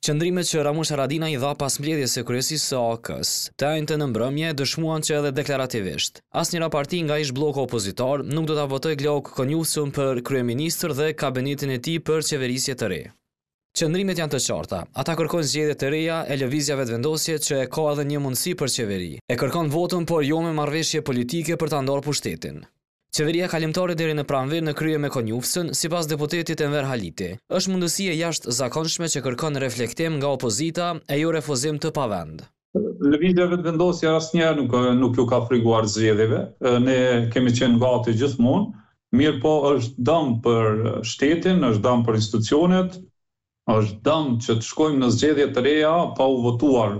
Qëndrimet që Ramush Haradinaj i dha pas mbledhjes së kryesisë së AK-s, të njëjtën në mbrëmje dëshmuan që edhe deklarativisht asnjëra parti nga ish bloku opozitar nuk do ta votojë Glauk Konjufsun për kryeministër dhe kabinetin e tij për qeverisje të re. Qëndrimet janë të qarta. Ata kërkojnë zgjedhje të reja e lëvizja vetëvendosje që ka edhe një mundësi për qeveri. E kërkon votën, por jo me marrëveshje politike për ta ndarë pushtetin. Qeveria kalimtare deri në pranverë në krye me Konjufsën, sipas deputetit Enver Haliti, është mundësi e jashtëzakonshme që kërkon reflektim nga opozita e jo refuzim të pavend. Lëvizja vetëvendosja asnjëherë nuk ju ka friguar zgjedhjeve. Ne kemi qenë gati gjithmonë, mirë po është dëm për shtetin, është dëm për institucionet, është dëm që të shkojmë në zgjedhje të reja pa u votuar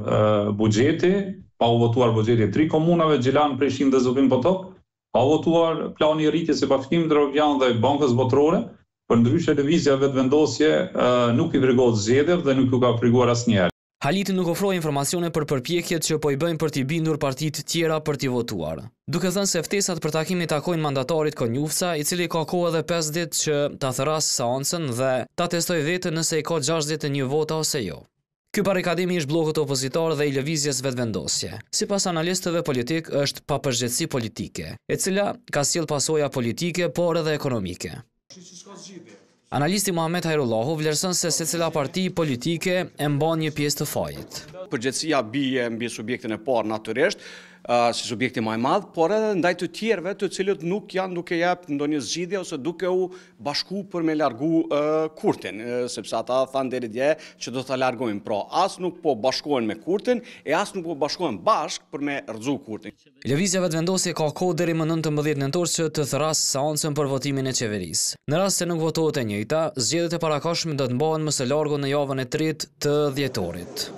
buxheti, pa u votuar buxheti i 3 komunave, Gjilan, Prishtinë dhe Zubin Potok, pa votuar plani i rritjes së bashkimit evropian dhe bankës botërore, përndryshe lëvizja vetëvendosje nuk i frikon zgjedhjeve dhe nuk ju ka frikuar asnjëherë. Haliti nuk ofroi informacione për përpjekjet që po i bëjnë për t'i bindur partitë tjera për t'i votuar, duke thënë se ftesat për takimin takojnë mandatarit Konjufsa, i cili ka kohë edhe 5 ditë që ta therrasë seancën dhe ta testojë veten nëse i ka 61 vota ose jo. Ky barikadimi ish bllokut opozitar dhe i lëvizjes vetëvendosje, sipas analistëve politik, është papërgjegjësi politike, e cila ka sjell pasoja politike por edhe ekonomike. Analisti Muhamet Hajrullahu vlerëson se secila parti politike e mban një pjesë të fajit. Përgjegjësia bie mbi subjektin e parë natyrisht, si subjekti më i madh, por edhe ndaj të tjerëve të cilët nuk janë duke jep ndonjë zgjidhje ose duke u bashku për me largu Kurtin, sepse ata thanë deri dje që do ta largojnë. Pra, as nuk po bashkohen me Kurtin e as nuk po bashkohen bashk për me rrëzu Kurtin. Lëvizja vetëvendosje ka kohë deri më 19 nëntor që të therrasë seancën për votimin e qeverisë. Në rast se nuk votohet e njëjta, zgjedhjet e parakohshme do të mbahen më së largu në javën e 3 të dhjetorit.